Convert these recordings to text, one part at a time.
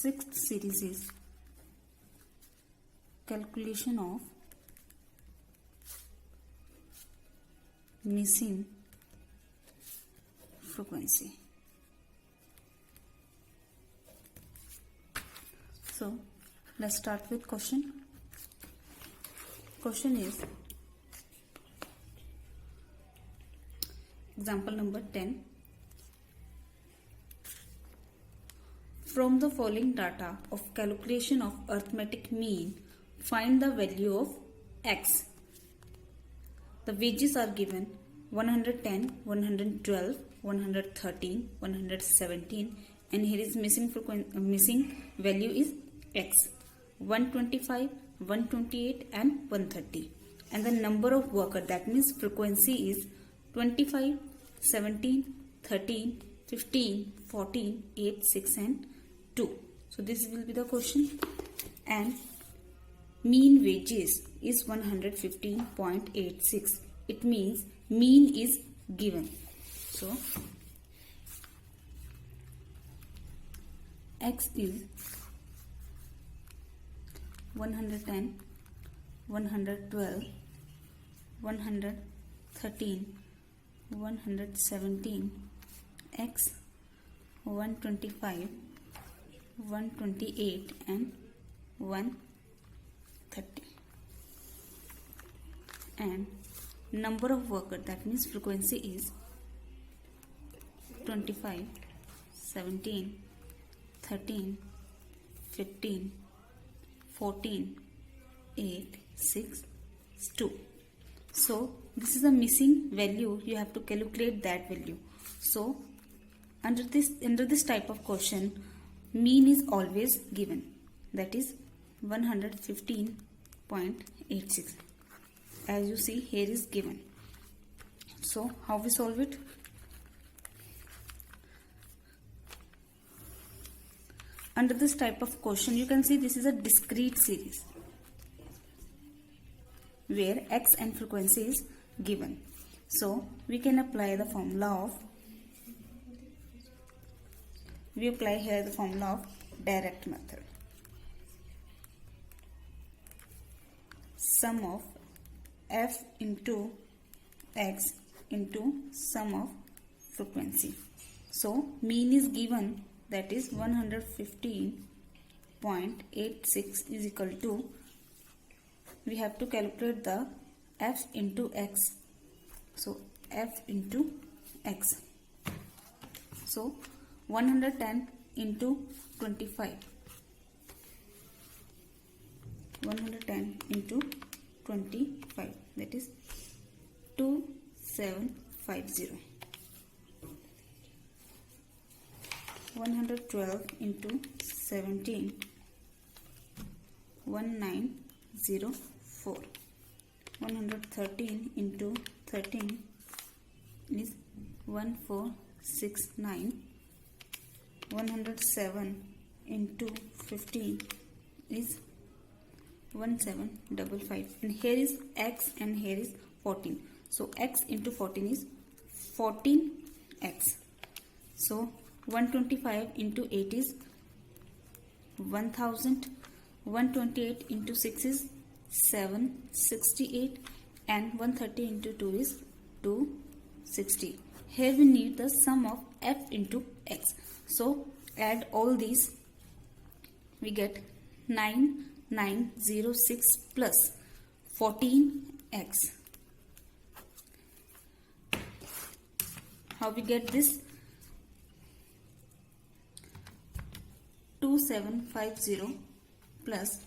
Sixth series is calculation of missing frequency. So let's start with question. Question is example number 10. From the following data of calculation of arithmetic mean, find the value of x. The wages are given 110, 112, 113, 117, and here is missing value is x. 125, 128 and 130. And the number of workers, that means frequency, is 25, 17, 13, 15, 14, 8, 6 and 2. So this will be the question. And mean wages is 115.86. It means mean is given. So x is 110, 112, 113, 117, x 125, 128 and 130. And number of workers, that means frequency, is 25, 17, 13, 15, 14, 8, 6, 2. So this is a missing value. You have to calculate that value. So under this type of question, mean is always given, that is 115.86. as you see here is given. So how we solve it? Under this type of question, you can see this is a discrete series where x and frequency is given. So we can apply the formula of direct method. Sum of f into x into sum of frequency. So mean is given, that is 115.86 is equal to, we have to calculate the f into x. So f into x. So 110 into 25. 110 into 25, that is 2750. 112 into 17, 1904. 113 into 13 is 1469. 107 into 15 is 1755. And here is x and here is 14. So x into 14 is 14x. So 125 into 8 is 1000. 128 into 6 is 768. And 130 into 2 is 260. Here we need the sum of f into x. So add all these, we get 9906 plus 14x. How we get this? 2750 plus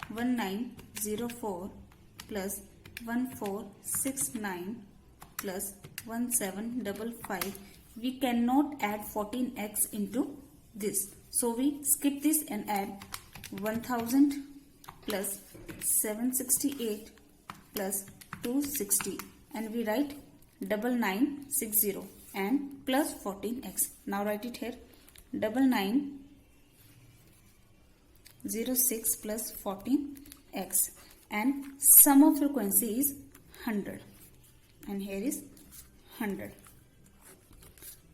1904 plus 1469 plus 1755. We cannot add 14x into this. So we skip this and add 1000 plus 768 plus 260. And we write 9960 and plus 14x. Now write it here. 9906 plus 14x. And sum of frequency is 100. And here is 100.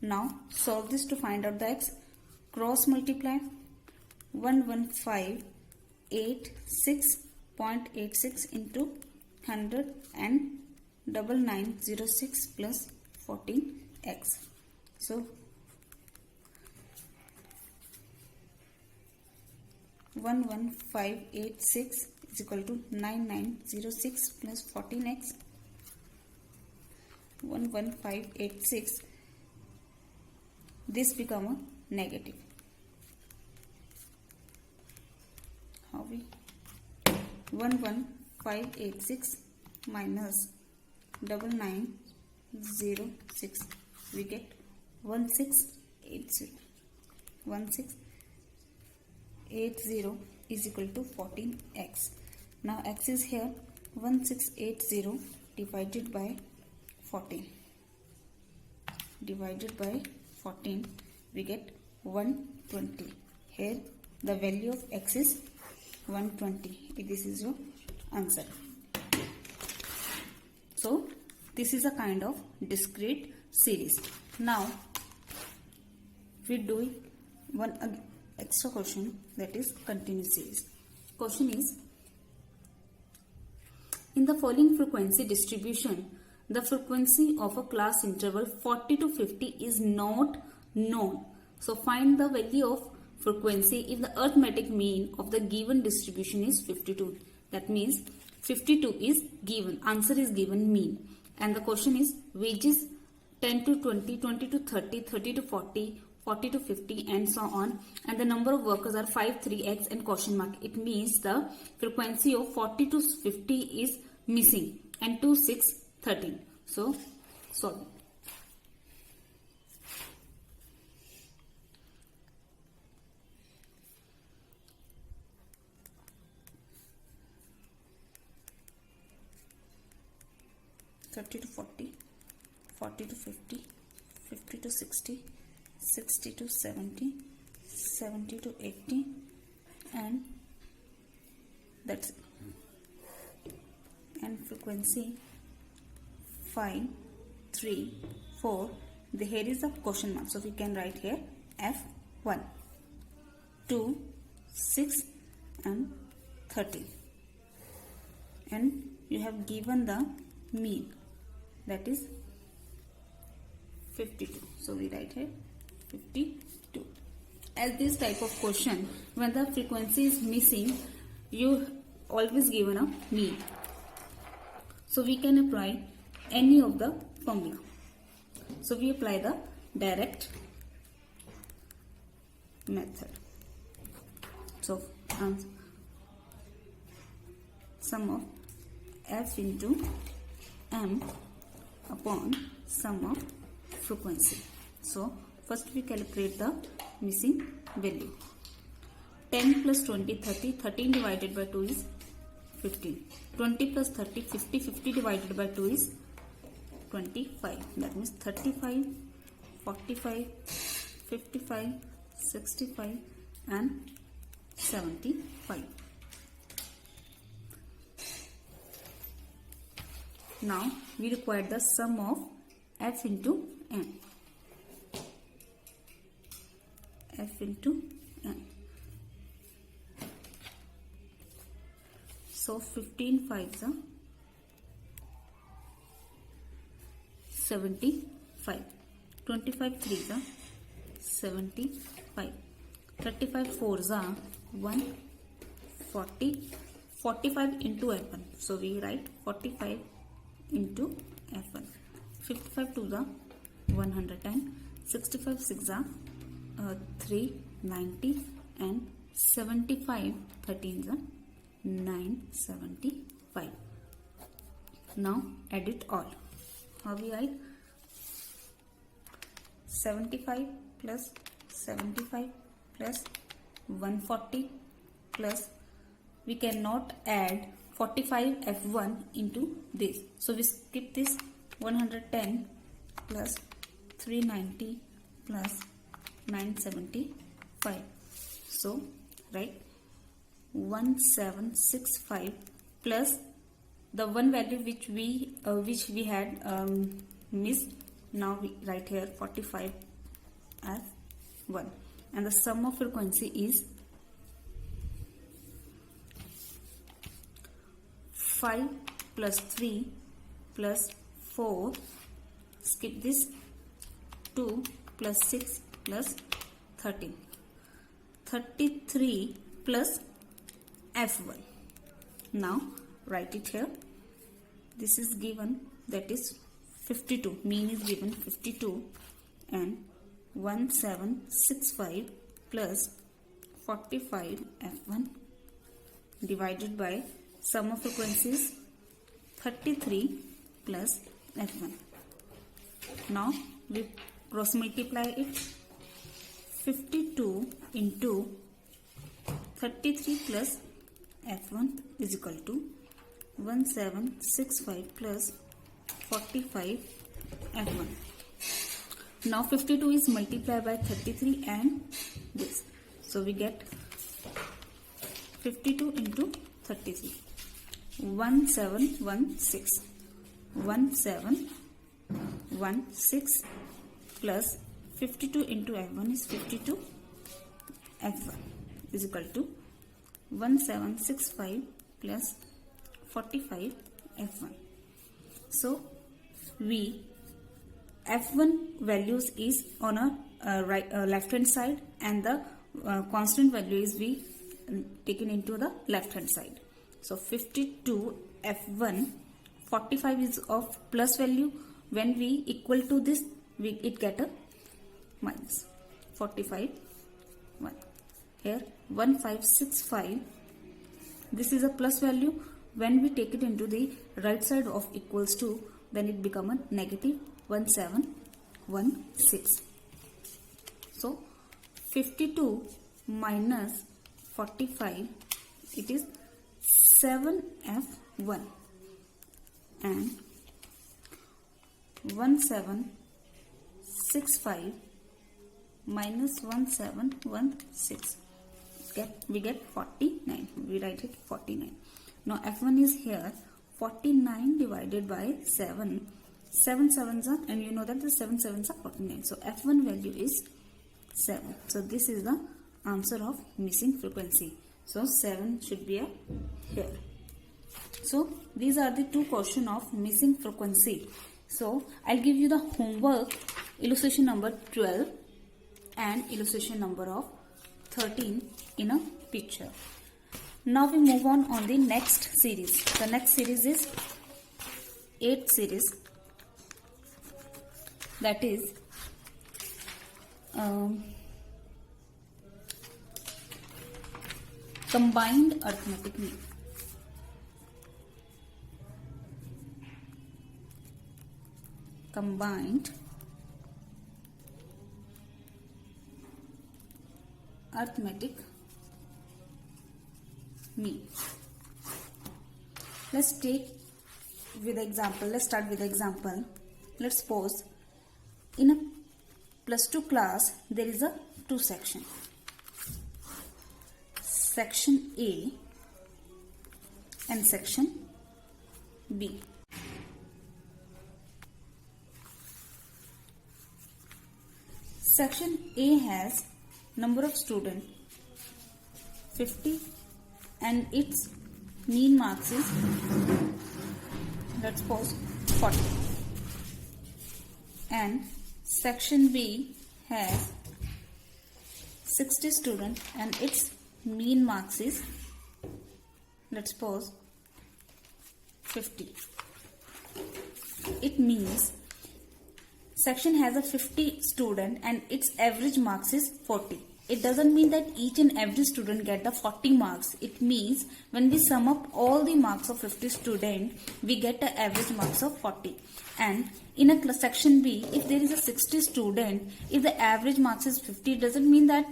Now solve this to find out the x. Cross multiply 1158.86 into 100 and 9906 plus 14x. So 11586 is equal to 9906 plus 14x. 11586, this become a negative. How we 11586 minus 9906, we get 1680. 1680 is equal to 14x. Now x is here. 1680 divided by 14. Divided by 14, we get 120. Here the value of x is 120. This is your answer. So this is a kind of discrete series. Now we do one extra question, that is continuous series. Question is, in the following frequency distribution, the frequency of a class interval 40 to 50 is not known. So find the value of frequency if the arithmetic mean of the given distribution is 52. That means 52 is given, answer is given mean. And the question is wages 10 to 20, 20 to 30, 30 to 40, 40 to 50 and so on. And the number of workers are 5, 3x and question mark. It means the frequency of 40 to 50 is missing and 2, 6, 13. So solve. (30 to 40, 40 to 50, 50 to 60, 60 to 70, 70 to 80, and that's it. And frequency 5, 3, 4. Here is a question mark, so we can write here F1, 2, 6 and 13. And you have given the mean, that is 52. So we write here 52. As this type of question, when the frequency is missing, you always given a mean. So we can apply any of the formula. So we apply the direct method. So sum of f into m upon sum of frequency. So first we calculate the missing value. 10 plus 20, 30. 13 divided by 2 is 15. 20 plus 30, 50. 50 divided by 2 is 25. That means 35, 45, 55, 65 and 75. Now we require the sum of f into n. F into n. So 15 5s are 75. 25 3s are 75. 35 4s are 140. 45 into f1. So we write 45 into f1. 55 2s are 110. 65 6s are 390 and 75 13s are 975. Now add it all. How we write? 75 plus 75 plus 140 plus, we cannot add 45 f1 into this, so we skip this. 110 plus 390 plus 975. So right, 1765 plus the one value which we had missed. Now we write here 45 as 1, and the sum of frequency is 5 plus 3 plus 4, skip this, 2 plus 6 plus 13, 33 plus F1. Now write it here. This is given, that is 52, mean is given 52, and 1765 plus 45 F1 divided by sum of frequencies 33 plus F1. Now we cross multiply it. 52 into 33 plus F1 is equal to 1765 plus 45 F1. Now 52 is multiplied by 33 and this. So we get 52 into 33. 1716. 1716 plus 52 into F1 is 52 F1 is equal to 1765 plus 45 F1. So we F1 values is on a left hand side, and the constant value is we taken into the left hand side. So 52 F1, 45 is of plus value. When we equal to this, it get a minus. 45 1. Here 1565, this is a plus value. When we take it into the right side of equals to, then it become a negative 1716. So 52 minus 45, it is 7F1, and 1765 minus 1716, we get 49. We write it 49. Now F1 is here, 49 divided by 7. 7 sevens are, and you know that the 7 sevens are 49. So F1 value is 7. So this is the answer of missing frequency. So 7 should be here. So these are the two questions of missing frequency. So I'll give you the homework, illustration number 12 and illustration number of 13 in a picture. Now we move on the next series. The next series is 8th series, that is combined arithmetic mean. Combined arithmetic mean. Let's take with example. Let's start with example. Let's suppose in a +2 class there is a 2 section. Section A and section B. Section A has number of students 50 and its mean marks is, let's suppose, 40. And section B has 60 students and its mean marks is, let's suppose, 50. It means section has a 50 student and its average marks is 40. It doesn't mean that each and every student get the 40 marks. It means when we sum up all the marks of 50 students, we get the average marks of 40. And in a section B, if there is a 60 student, if the average marks is 50, it doesn't mean that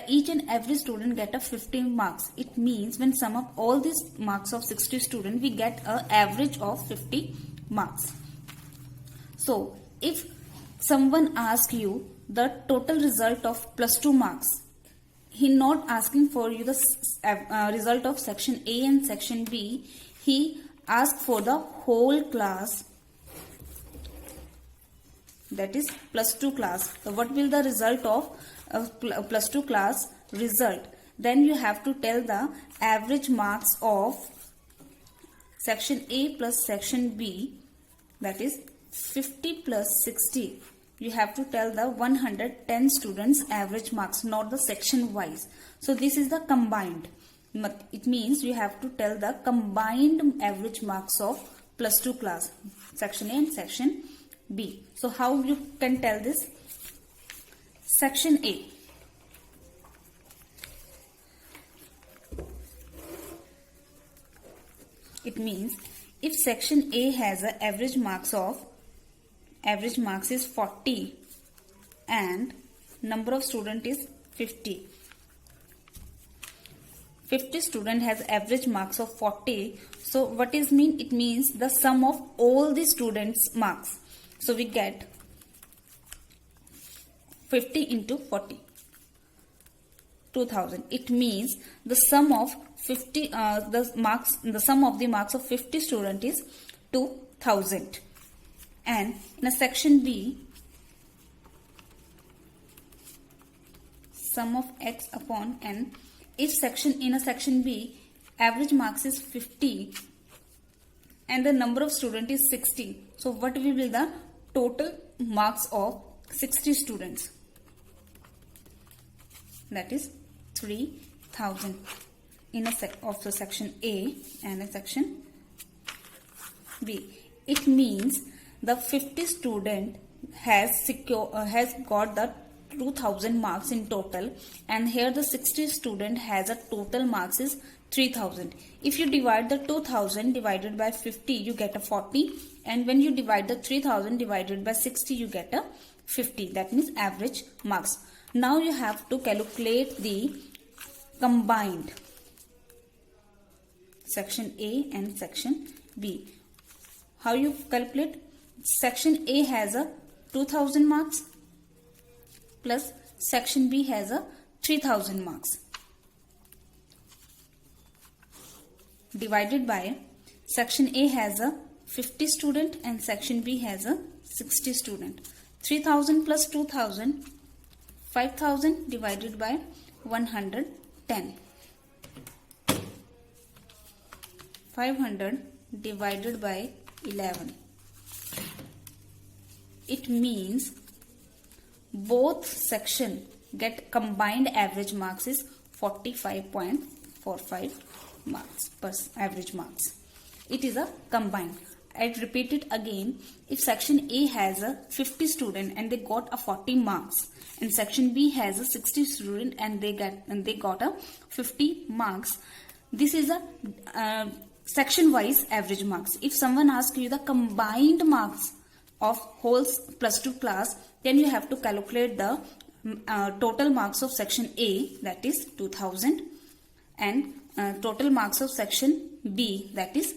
each and every student get a 50 marks. It means when sum up all these marks of 60 students, we get an average of 50 marks. So if someone asks you the total result of +2 marks, he not asking for you the result of section A and section B. He asks for the whole class, that is +2 class. So what will the result of +2 class result? Then you have to tell the average marks of section A plus section B, that is 50 plus 60. You have to tell the 110 students average marks, not the section wise. So this is the combined. It means you have to tell the combined average marks of plus 2 class, section A and section B. So how you can tell this? Section A. It means if section A has an average marks is 40 and number of student is 50. 50 student has average marks of 40. So what is mean? It means the sum of all the students marks. So we get 50 into 40. 2000. It means the sum of the sum of the marks of 50 student is 2000. And in a section B, sum of x upon n. If in a section B average marks is 50 and the number of student is 60, so what will be the total marks of 60 students? That is 3000 in of the section A and a section B. It means the 50 student has got the 2000 marks in total, and here the 60 student has a total marks is 3000. If you divide the 2000 divided by 50, you get a 40, and when you divide the 3000 divided by 60, you get a 50. That means average marks. Now you have to calculate the combined section A and section B. How you calculate? Section A has a 2000 marks plus section B has a 3000 marks divided by section A has a 50 student and section B has a 60 student. 3000 plus 2000, 5000 divided by 110. 500 divided by 11. It means both section get combined average marks is 45.45 marks per average marks. It is a combined. I repeat it again. If section A has a 50 student and they got a 40 marks, and section B has a 60 student and they got a 50 marks, this is a section wise average marks. If someone asks you the combined marks of whole plus 2 class, then you have to calculate the total marks of section A, that is 2000, and total marks of section B, that is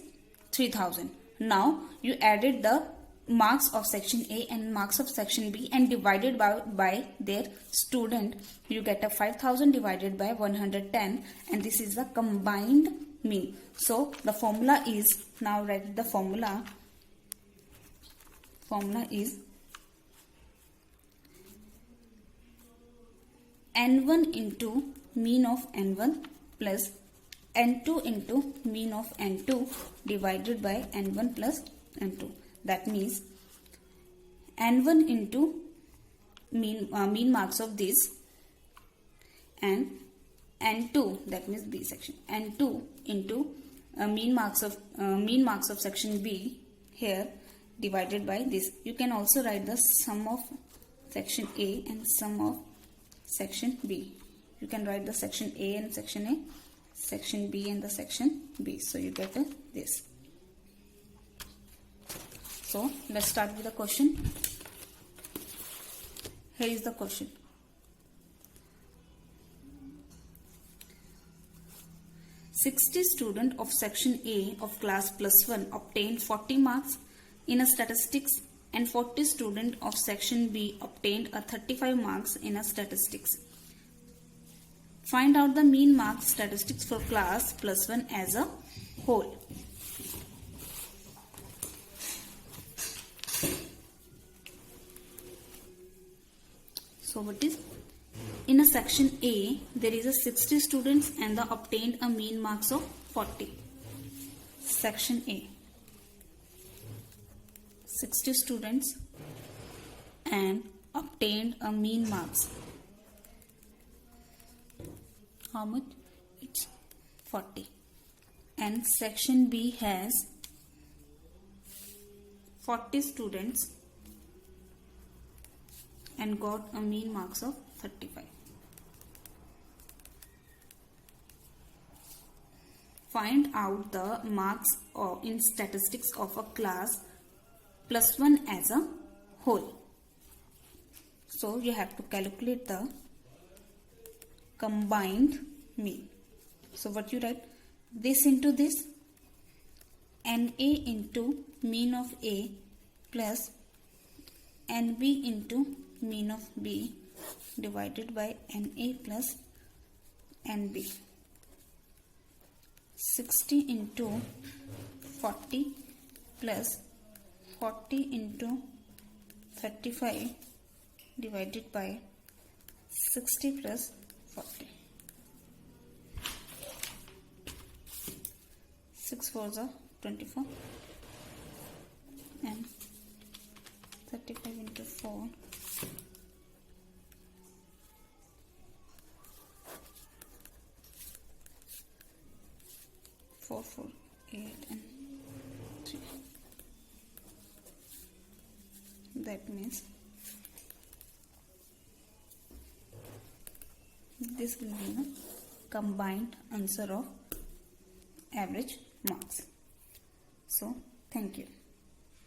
3000. Now you added the marks of section A and marks of section B and divided by their student, you get a 5000 divided by 110, and this is the combined mean. So the formula is, now write the formula. Formula is n1 into mean of n1 plus n2 into mean of n2 divided by n1 plus n2. That means n1 into mean marks of this, and n2, that means B section, n2 into mean marks of section B here divided by this. You can also write the sum of section A and sum of section B. You can write the section A and section A, section B and the section B. So you get this. So let's start with the question. Here is the question. "60 students of section A of class +1 obtained 40 marks in a statistics, and 40 students of section B obtained a 35 marks in a statistics. Find out the mean marks statistics for class +1 as a whole." So what is? In a section A, there is a 60 students and they obtained a mean marks of 40. Section A. 60 students and obtained a mean marks. How much? It's 40. And section B has 40 students and got a mean marks of 35. Find out the marks in statistics of a class +1 as a whole. So you have to calculate the combined mean. So what you write? This into this, NA into mean of A plus NB into mean of B divided by NA plus NB. 60 into 40 plus 40 into 35 divided by 60 plus 40. 6 4s are 24 and 35 into 4 4 4 8 and 3. That means this will be the combined answer of average marks. So thank you.